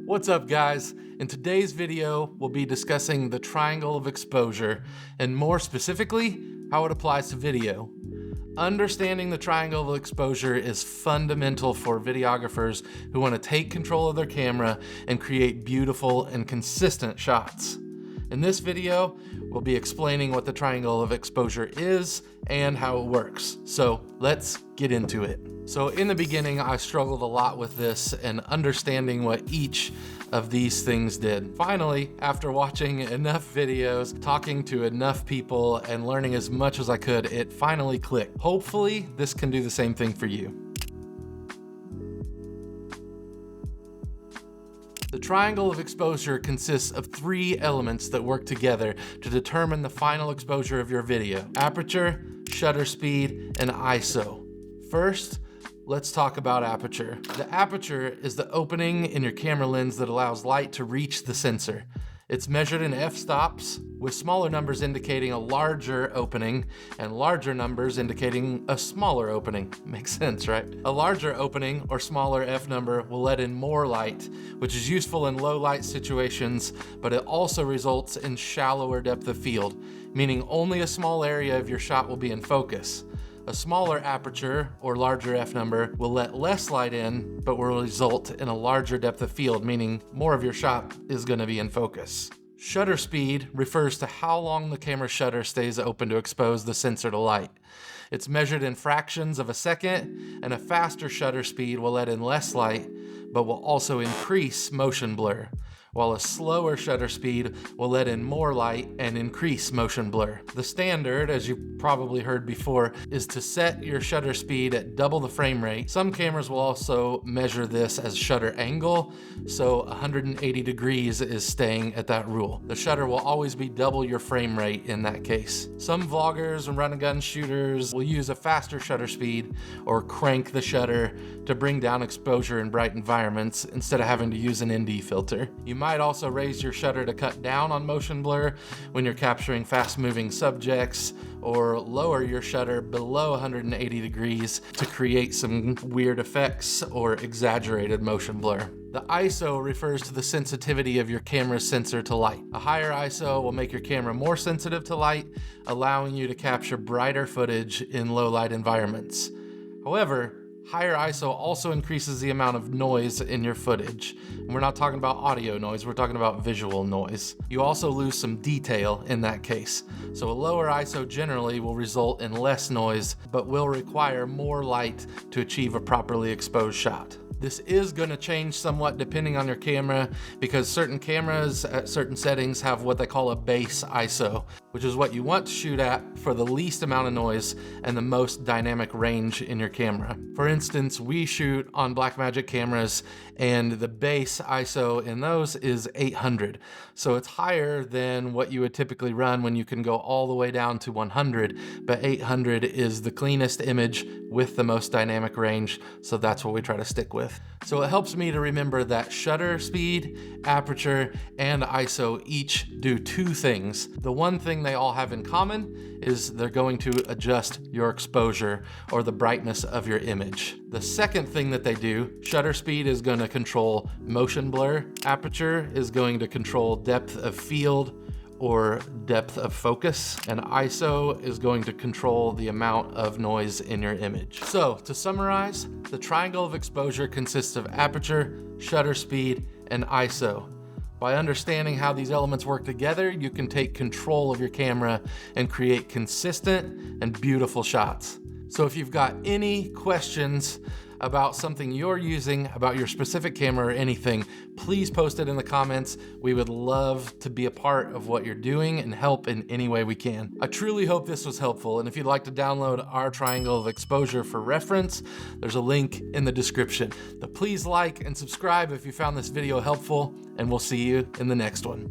What's up, guys? In today's video, we'll be discussing the triangle of exposure, and more specifically, how it applies to video. Understanding the triangle of exposure is fundamental for videographers who want to take control of their camera and create beautiful and consistent shots. In this video, we'll be explaining what the triangle of exposure is and how it works. So let's get into it. So in the beginning, I struggled a lot with this and understanding what each of these things did. Finally, after watching enough videos, talking to enough people, and learning as much as I could, it finally clicked. Hopefully, this can do the same thing for you. The triangle of exposure consists of three elements that work together to determine the final exposure of your video: aperture, shutter speed, and ISO. First, let's talk about aperture. The aperture is the opening in your camera lens that allows light to reach the sensor. It's measured in f-stops, with smaller numbers indicating a larger opening and larger numbers indicating a smaller opening. Makes sense, right? A larger opening or smaller f number will let in more light, which is useful in low light situations, but it also results in shallower depth of field, meaning only a small area of your shot will be in focus. A smaller aperture or larger f number will let less light in, but will result in a larger depth of field, meaning more of your shot is going to be in focus. Shutter speed refers to how long the camera shutter stays open to expose the sensor to light. It's measured in fractions of a second, and a faster shutter speed will let in less light, but will also increase motion blur, while a slower shutter speed will let in more light and increase motion blur. The standard, as you probably heard before, is to set your shutter speed at double the frame rate. Some cameras will also measure this as shutter angle, so 180 degrees is staying at that rule. The shutter will always be double your frame rate in that case. Some vloggers and run-and-gun shooters will use a faster shutter speed or crank the shutter to bring down exposure in bright environments instead of having to use an ND filter. You might also raise your shutter to cut down on motion blur when you're capturing fast-moving subjects, or lower your shutter below 180 degrees to create some weird effects or exaggerated motion blur. The ISO refers to the sensitivity of your camera's sensor to light. A higher ISO will make your camera more sensitive to light, allowing you to capture brighter footage in low light environments. However, higher ISO also increases the amount of noise in your footage. And we're not talking about audio noise, we're talking about visual noise. You also lose some detail in that case. So a lower ISO generally will result in less noise, but will require more light to achieve a properly exposed shot. This is going to change somewhat depending on your camera, because certain cameras at certain settings have what they call a base ISO, which is what you want to shoot at for the least amount of noise and the most dynamic range in your camera. For instance, we shoot on Blackmagic cameras and the base ISO in those is 800. So it's higher than what you would typically run when you can go all the way down to 100, but 800 is the cleanest image with the most dynamic range, so that's what we try to stick with. So it helps me to remember that shutter speed, aperture, and ISO each do two things. The one thing they all have in common is they're going to adjust your exposure or the brightness of your image. The second thing that they do, shutter speed is going to control motion blur, aperture is going to control depth of field or depth of focus, and ISO is going to control the amount of noise in your image. So to summarize, the triangle of exposure consists of aperture, shutter speed, and ISO. By understanding how these elements work together, you can take control of your camera and create consistent and beautiful shots. So if you've got any questions about something you're using, about your specific camera or anything, please post it in the comments. We would love to be a part of what you're doing and help in any way we can. I truly hope this was helpful, and if you'd like to download our triangle of exposure for reference, there's a link in the description. But please like and subscribe if you found this video helpful, and we'll see you in the next one.